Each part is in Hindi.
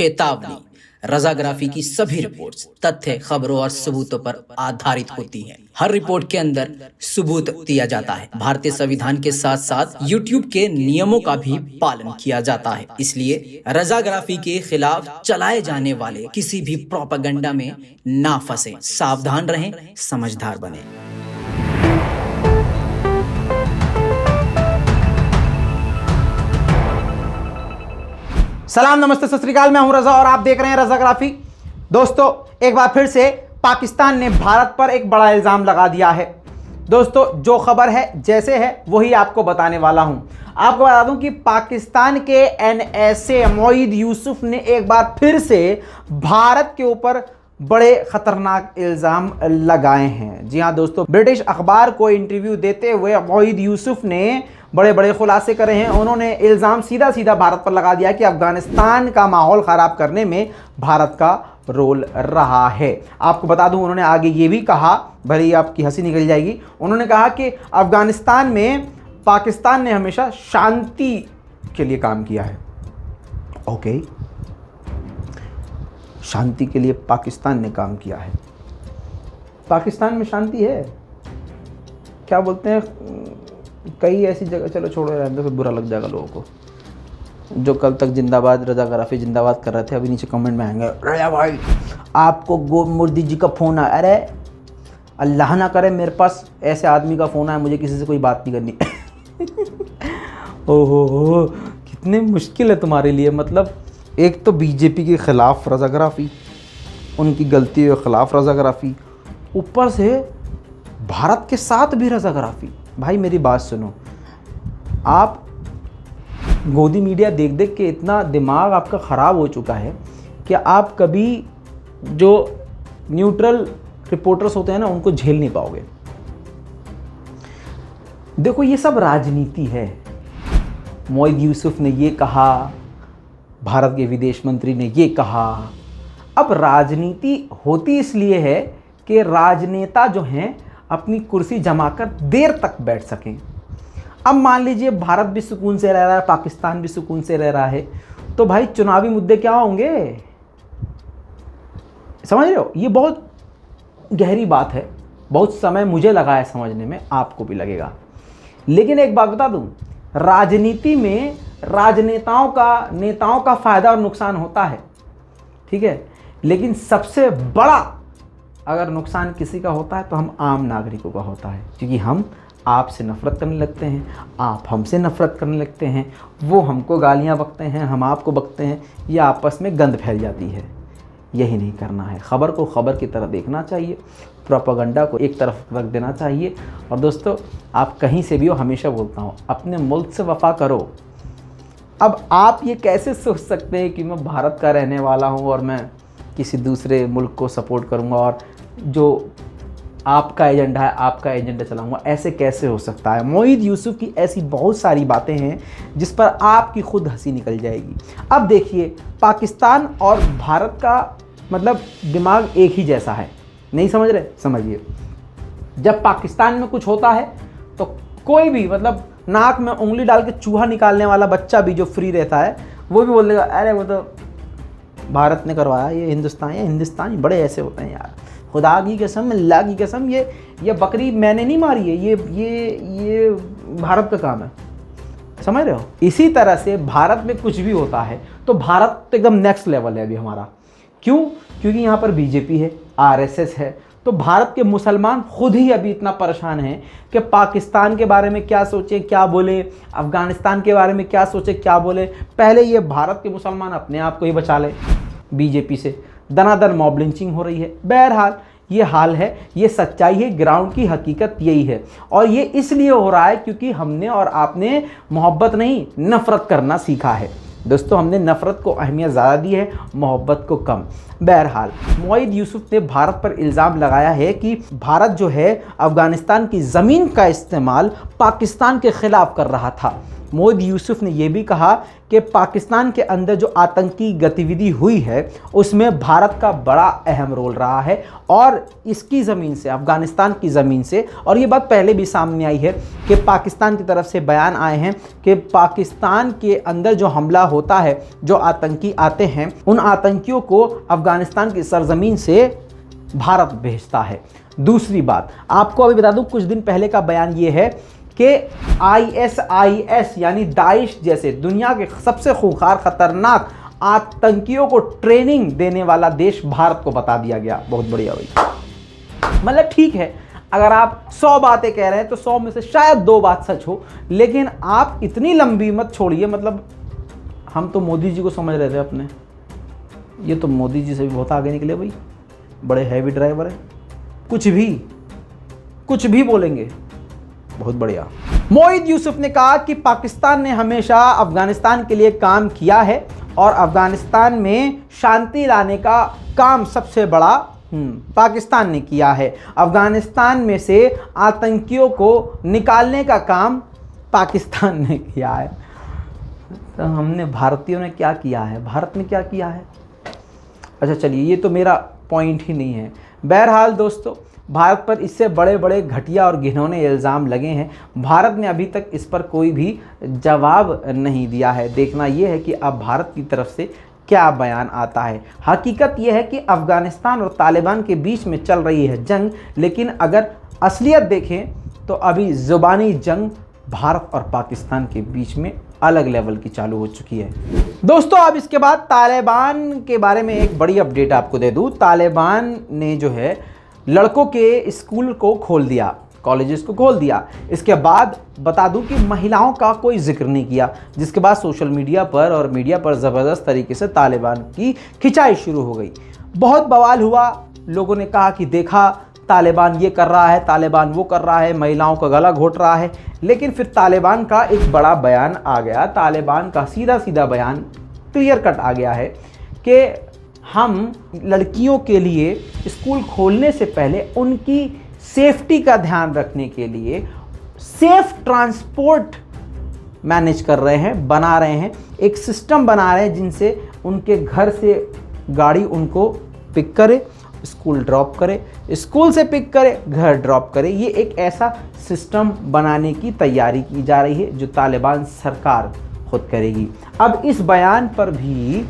चेतावनी, रजाग्राफी की सभी रिपोर्ट्स तथ्य, खबरों और सबूतों पर आधारित होती हैं। हर रिपोर्ट के अंदर सबूत दिया जाता है। भारतीय संविधान के साथ साथ यूट्यूब के नियमों का भी पालन किया जाता है। इसलिए रजाग्राफी के खिलाफ चलाए जाने वाले किसी भी प्रोपेगेंडा में ना फंसे। सावधान रहें, समझदार बने। सलाम, नमस्ते, सत श्री अकाल। मैं हूं रजा और आप देख रहे हैं रजाग्राफी। दोस्तों, एक बार फिर से पाकिस्तान ने भारत पर एक बड़ा इल्ज़ाम लगा दिया है। दोस्तों, जो खबर है जैसे है वही आपको बताने वाला हूं। आपको बता दूं कि पाकिस्तान के NSA मोईद यूसुफ ने एक बार फिर से भारत के ऊपर बड़े ख़तरनाक इल्ज़ाम लगाए हैं। जी हाँ दोस्तों, ब्रिटिश अखबार को इंटरव्यू देते हुए मोईद यूसुफ ने बड़े बड़े खुलासे करे हैं। उन्होंने इल्ज़ाम सीधा सीधा भारत पर लगा दिया कि अफ़गानिस्तान का माहौल ख़राब करने में भारत का रोल रहा है। आपको बता दूं, उन्होंने आगे ये भी कहा, भले ही आपकी हंसी निकल जाएगी, उन्होंने कहा कि अफ़गानिस्तान में पाकिस्तान ने हमेशा शांति के लिए काम किया है। ओके, शांति के लिए पाकिस्तान ने काम किया है। पाकिस्तान में शांति है, क्या बोलते हैं, कई ऐसी जगह, चलो छोड़ो रहने दो, फिर बुरा लग जाएगा लोगों को। जो कल तक जिंदाबाद रजाग्राफी जिंदाबाद कर रहे थे, अभी नीचे कमेंट में आएंगे, अरे भाई आपको मोदी जी का फ़ोन आया। अरे अल्लाह ना करे मेरे पास ऐसे आदमी का फ़ोन आया, मुझे किसी से कोई बात नहीं करनी। ओहो, कितने मुश्किल है तुम्हारे लिए। मतलब एक तो बीजेपी के ख़िलाफ़ रजाग्राफी, उनकी गलती के ख़िलाफ़ रजाग्राफी, ऊपर से भारत के साथ भी रजाग्राफी। भाई मेरी बात सुनो, आप गोदी मीडिया देख देख के इतना दिमाग आपका ख़राब हो चुका है कि आप कभी जो न्यूट्रल रिपोर्टर्स होते हैं ना, उनको झेल नहीं पाओगे। देखो, ये सब राजनीति है। मोईद यूसुफ ने ये कहा, भारत के विदेश मंत्री ने ये कहा। अब राजनीति होती इसलिए है कि राजनेता जो हैं अपनी कुर्सी जमाकर देर तक बैठ सकें। अब मान लीजिए भारत भी सुकून से रह रहा है, पाकिस्तान भी सुकून से रह रहा है, तो भाई चुनावी मुद्दे क्या होंगे? समझ रहे हो? ये बहुत गहरी बात है। बहुत समय मुझे लगा है समझने में, आपको भी लगेगा। लेकिन एक बात बता दूं, राजनीति में नेताओं का फ़ायदा और नुकसान होता है, ठीक है, लेकिन सबसे बड़ा अगर नुकसान किसी का होता है तो हम आम नागरिकों का होता है। क्योंकि हम आपसे नफ़रत करने लगते हैं, आप हमसे नफ़रत करने लगते हैं, वो हमको गालियाँ बकते हैं, हम आपको बकते हैं, या आपस में गंद फैल जाती है। यही नहीं करना है। ख़बर को ख़बर की तरह देखना चाहिए, प्रोपेगेंडा को एक तरफ रख देना चाहिए। और दोस्तों, आप कहीं से भी हो, हमेशा बोलता हूँ, अपने मुल्क से वफ़ा करो। अब आप ये कैसे सोच सकते हैं कि मैं भारत का रहने वाला हूँ और मैं किसी दूसरे मुल्क को सपोर्ट करूँगा और जो आपका एजेंडा है आपका एजेंडा चलाऊँगा? ऐसे कैसे हो सकता है? मोईद यूसुफ की ऐसी बहुत सारी बातें हैं जिस पर आपकी खुद हंसी निकल जाएगी। अब देखिए, पाकिस्तान और भारत का मतलब दिमाग एक ही जैसा है। नहीं समझ रहे? समझिए, जब पाकिस्तान में कुछ होता है तो कोई भी, मतलब नाक में उंगली डाल के चूहा निकालने वाला बच्चा भी जो फ्री रहता है, वो भी बोल देगा, अरे वो तो भारत ने करवाया, ये हिंदुस्तानी बड़े ऐसे होते हैं यार, खुदा की कसम, अल्लाह की कसम, ये बकरी मैंने नहीं मारी है, ये भारत का काम है। समझ रहे हो? इसी तरह से भारत में कुछ भी होता है तो भारत तो एकदम नेक्स्ट लेवल है अभी हमारा। क्यों? क्योंकि यहाँ पर बीजेपी है, RSS है, तो भारत के मुसलमान खुद ही अभी इतना परेशान हैं कि पाकिस्तान के बारे में क्या सोचें क्या बोले, अफ़गानिस्तान के बारे में क्या सोचें क्या बोले। पहले ये भारत के मुसलमान अपने आप को ही बचा लें बीजेपी से। दनादन मॉब लिंचिंग हो रही है। बहरहाल ये हाल है, ये सच्चाई है, ग्राउंड की हकीकत यही है। और ये इसलिए हो रहा है क्योंकि हमने और आपने मोहब्बत नहीं, नफ़रत करना सीखा है। दोस्तों, हमने नफ़रत को अहमियत ज़्यादा दी है, मोहब्बत को कम। बहरहाल मोईद यूसुफ ने भारत पर इल्ज़ाम लगाया है कि भारत जो है अफ़गानिस्तान की ज़मीन का इस्तेमाल पाकिस्तान के ख़िलाफ़ कर रहा था। मोहम्मद यूसुफ ने यह भी कहा कि पाकिस्तान के अंदर जो आतंकी गतिविधि हुई है उसमें भारत का बड़ा अहम रोल रहा है, और इसकी ज़मीन से, अफ़गानिस्तान की ज़मीन से, और ये बात पहले भी सामने आई है कि पाकिस्तान की तरफ से बयान आए हैं कि पाकिस्तान के अंदर जो हमला होता है, जो आतंकी आते हैं, उन आतंकियों को अफ़गानिस्तान की सरज़मीन से भारत भेजता है। दूसरी बात आपको अभी बता दूं, कुछ दिन पहले का बयान ये है कि ISIS यानी दाइश जैसे दुनिया के सबसे खूंखार खतरनाक आतंकियों को ट्रेनिंग देने वाला देश भारत को बता दिया गया। बहुत बढ़िया भाई। मतलब ठीक है, अगर आप 100 बातें कह रहे हैं तो 100 में से शायद 2 बात सच हो, लेकिन आप इतनी लंबी मत छोड़िए। मतलब हम तो मोदी जी को समझ रहे थे अपने, ये तो मोदी जी से भी बहुत आगे निकले भाई, बड़े हैवी ड्राइवर हैं, कुछ भी बोलेंगे। बहुत बढ़िया। मोहित यूसुफ ने कहा कि पाकिस्तान ने हमेशा अफगानिस्तान के लिए काम किया है और अफगानिस्तान में शांति लाने का काम सबसे बड़ा पाकिस्तान ने किया है। अफगानिस्तान में से आतंकियों को निकालने का काम पाकिस्तान ने किया है। तो हमने, भारतीयों ने क्या किया है, भारत ने क्या किया है? अच्छा चलिए, ये तो मेरा पॉइंट ही नहीं है। बहरहाल दोस्तों, भारत पर इससे बड़े बड़े घटिया और घिनौने इल्ज़ाम लगे हैं। भारत ने अभी तक इस पर कोई भी जवाब नहीं दिया है। देखना यह है कि अब भारत की तरफ से क्या बयान आता है। हकीकत यह है कि अफ़गानिस्तान और तालिबान के बीच में चल रही है जंग, लेकिन अगर असलियत देखें तो अभी ज़ुबानी जंग भारत और पाकिस्तान के बीच में अलग लेवल की चालू हो चुकी है। दोस्तों, अब इसके बाद तालिबान के बारे में एक बड़ी अपडेट आपको दे दूं। तालिबान ने जो है लड़कों के स्कूल को खोल दिया, कॉलेजेस को खोल दिया। इसके बाद बता दूं कि महिलाओं का कोई जिक्र नहीं किया, जिसके बाद सोशल मीडिया पर और मीडिया पर ज़बरदस्त तरीके से तालिबान की खिंचाई शुरू हो गई। बहुत बवाल हुआ, लोगों ने कहा कि देखा तालिबान ये कर रहा है, तालिबान वो कर रहा है, महिलाओं का गला घोट रहा है। लेकिन फिर तालिबान का एक बड़ा बयान आ गया, तालिबान का सीधा बयान क्लियर कट आ गया है कि हम लड़कियों के लिए स्कूल खोलने से पहले उनकी सेफ्टी का ध्यान रखने के लिए सेफ ट्रांसपोर्ट मैनेज कर रहे हैं, बना रहे हैं, एक सिस्टम बना रहे हैं जिनसे उनके घर से गाड़ी उनको पिक करे, स्कूल ड्रॉप करे, स्कूल से पिक करे, घर ड्रॉप करे। ये एक ऐसा सिस्टम बनाने की तैयारी की जा रही है जो तालिबान सरकार खुद करेगी। अब इस बयान पर भी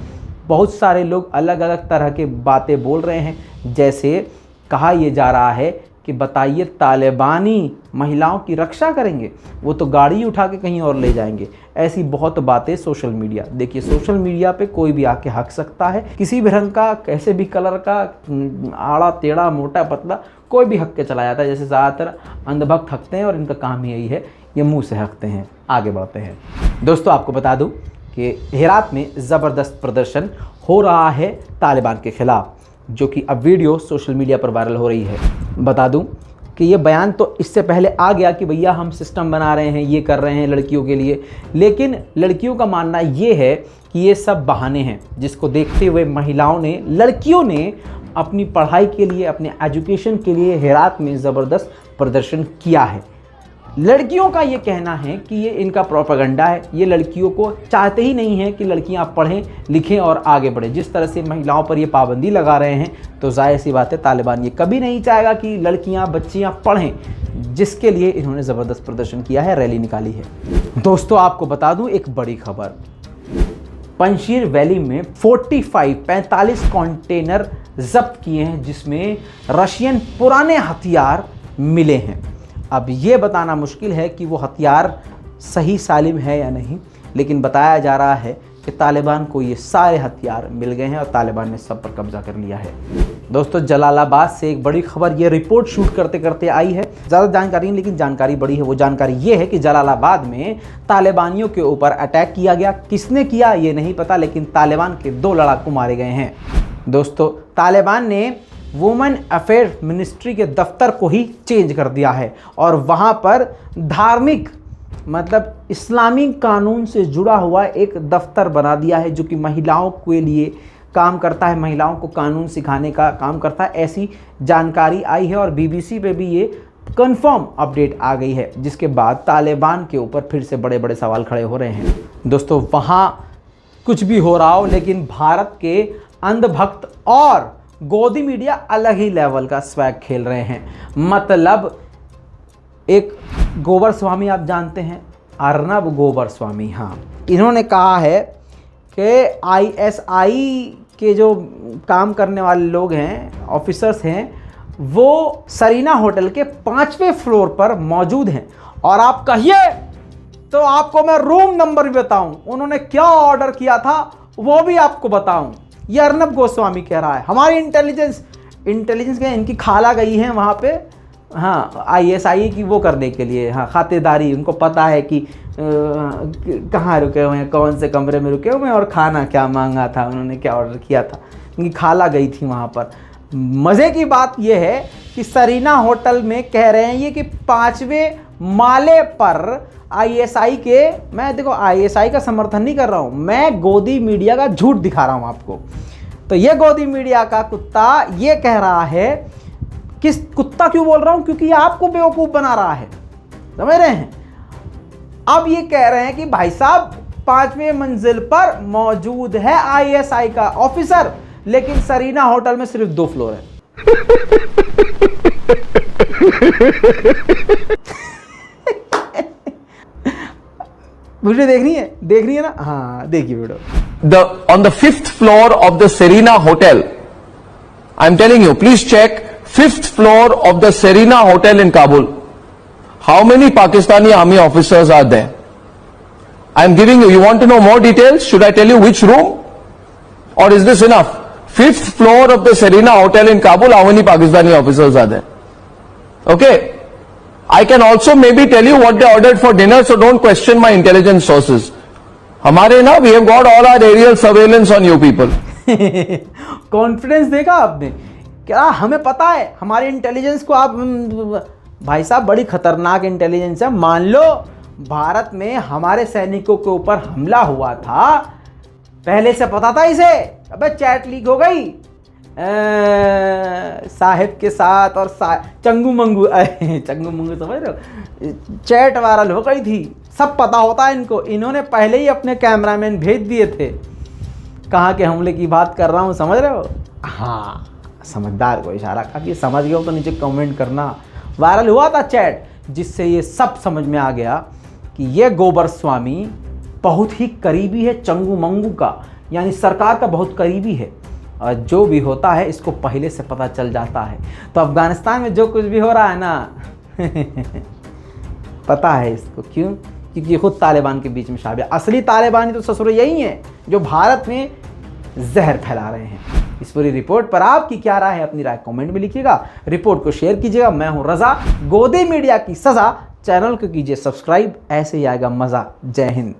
बहुत सारे लोग अलग अलग तरह के बातें बोल रहे हैं। जैसे कहा यह जा रहा है कि बताइए तालिबानी महिलाओं की रक्षा करेंगे, वो तो गाड़ी उठा के कहीं और ले जाएंगे। ऐसी बहुत बातें सोशल मीडिया, देखिए सोशल मीडिया पे कोई भी आके हक सकता है, किसी भी रंग का, कैसे भी कलर का, आड़ा टेढ़ा मोटा पतला, कोई भी हक के चला जाता है। जैसे ज़्यादातर अंधभक्त हकते हैं और इनका काम यही है, ये मुंह से हकते हैं। आगे बढ़ते हैं दोस्तों, आपको बता दूं कि हेरात में ज़बरदस्त प्रदर्शन हो रहा है तालिबान के ख़िलाफ़, जो कि अब वीडियो सोशल मीडिया पर वायरल हो रही है। बता दूं कि ये बयान तो इससे पहले आ गया कि भैया हम सिस्टम बना रहे हैं, ये कर रहे हैं लड़कियों के लिए, लेकिन लड़कियों का मानना ये है कि ये सब बहाने हैं, जिसको देखते हुए महिलाओं ने, लड़कियों ने अपनी पढ़ाई के लिए, अपने एजुकेशन के लिए हेरात में ज़बरदस्त प्रदर्शन किया है। लड़कियों का ये कहना है कि ये इनका प्रोपेगेंडा है, ये लड़कियों को चाहते ही नहीं है कि लड़कियां पढ़ें लिखें और आगे बढ़ें। जिस तरह से महिलाओं पर ये पाबंदी लगा रहे हैं, तो जाहिर सी बात है तालिबान ये कभी नहीं चाहेगा कि लड़कियां, बच्चियां पढ़ें, जिसके लिए इन्होंने ज़बरदस्त प्रदर्शन किया है, रैली निकाली है। दोस्तों, आपको बता दूँ एक बड़ी खबर, पंजशीर वैली में 45 कंटेनर जब्त किए हैं, जिसमें रशियन पुराने हथियार मिले हैं। अब ये बताना मुश्किल है कि वो हथियार सही सालिम है या नहीं, लेकिन बताया जा रहा है कि तालिबान को ये सारे हथियार मिल गए हैं और तालिबान ने सब पर कब्जा कर लिया है। दोस्तों, जलालाबाद से एक बड़ी खबर, ये रिपोर्ट शूट करते करते आई है, ज़्यादा जानकारी नहीं लेकिन जानकारी बड़ी है। वो जानकारी ये है कि जलालाबाद में तालिबानियों के ऊपर अटैक किया गया। किसने किया ये नहीं पता, लेकिन तालिबान के 2 लड़ाकू मारे गए हैं। दोस्तों, तालिबान ने वुमेन अफेयर मिनिस्ट्री के दफ्तर को ही चेंज कर दिया है और वहाँ पर धार्मिक, मतलब इस्लामी कानून से जुड़ा हुआ एक दफ्तर बना दिया है, जो कि महिलाओं के लिए काम करता है, महिलाओं को कानून सिखाने का काम करता है। ऐसी जानकारी आई है और BBC पे भी ये कंफर्म अपडेट आ गई है, जिसके बाद तालिबान के ऊपर फिर से बड़े बड़े सवाल खड़े हो रहे हैं। दोस्तों, वहाँ कुछ भी हो रहा हो, लेकिन भारत के अंधभक्त और गोदी मीडिया अलग ही लेवल का स्वैग खेल रहे हैं। मतलब एक गोबर स्वामी आप जानते हैं, अर्नब गोबर स्वामी, हाँ, इन्होंने कहा है कि ISI के जो काम करने वाले लोग हैं, ऑफिसर्स हैं, वो सरीना होटल के 5वें फ्लोर पर मौजूद हैं। और आप कहिए तो आपको मैं रूम नंबर भी बताऊं, उन्होंने क्या ऑर्डर किया था वो भी आपको बताऊं। ये अर्नब गोस्वामी कह रहा है। हमारी इंटेलिजेंस के इनकी खाला गई है वहाँ पे, हाँ, ISI की वो करने के लिए, हाँ, खातेदारी। उनको पता है कि कहाँ रुके हुए हैं, कौन से कमरे में रुके हुए हैं और खाना क्या मांगा था, उन्होंने क्या ऑर्डर किया था। उनकी खाला गई थी वहाँ पर। मज़े की बात यह है कि सरीना होटल में कह रहे हैं ये कि 5वें माले पर ISI के, मैं देखो ISI का समर्थन नहीं कर रहा हूँ, मैं गोदी मीडिया का झूठ दिखा रहा हूँ आपको। तो ये गोदी मीडिया का कुत्ता ये कह रहा है, किस कुत्ता क्यों बोल रहा हूँ, क्योंकि ये आपको बेवकूफ़ बना रहा है, समझ रहे हैं। अब ये कह रहे हैं कि भाई साहब 5वें मंजिल पर मौजूद है ISI का ऑफिसर, लेकिन सरीना होटल में सिर्फ 2 फ्लोर है। वीडियो देख रही है ना, हाँ देखिए video. On the 5th floor of the Serena Hotel, I'm telling you, please check 5th floor of the Serena Hotel in Kabul. How many Pakistani army officers are there? I'm giving you. You want to know more details? Should I tell you which room? Or is this enough? 5th floor of the Serena Hotel in Kabul, how many Pakistani officers are there? Okay. I can also maybe tell you what they ordered for dinner, so don't question my intelligence sources. हमारे ना, we have got all our aerial surveillance on you people. Confidence देखा आपने, क्या हमें पता है, हमारे इंटेलिजेंस को आप, भाई साहब बड़ी खतरनाक इंटेलिजेंस है। मान लो भारत में हमारे सैनिकों के ऊपर हमला हुआ था, पहले से पता था इसे, अबे चैट लीक हो गई साहिब के साथ और चंगू मंगू समझ रहे हो, चैट वायरल हो गई थी, सब पता होता है इनको। इन्होंने पहले ही अपने कैमरामैन भेज दिए थे। कहाँ के हमले की बात कर रहा हूँ, समझ रहे हो। हाँ, समझदार को इशारा का कि समझ गए हो तो नीचे कमेंट करना। वायरल हुआ था चैट, जिससे ये सब समझ में आ गया कि ये गोबर स्वामी बहुत ही करीबी है चंगू मंगू का, यानी सरकार का बहुत करीबी है। और जो भी होता है इसको पहले से पता चल जाता है। तो अफगानिस्तान में जो कुछ भी हो रहा है ना पता है इसको, क्यों? क्योंकि खुद तालिबान के बीच में शामिल। असली तालिबानी तो ससुर यही हैं जो भारत में जहर फैला रहे हैं। इस पूरी रिपोर्ट पर आपकी क्या राय है, अपनी राय कमेंट में लिखिएगा, रिपोर्ट को शेयर कीजिएगा। मैं हूं रजा। गोदी मीडिया की सजा चैनल को कीजिए सब्सक्राइब, ऐसे ही आएगा मज़ा। जय हिंद।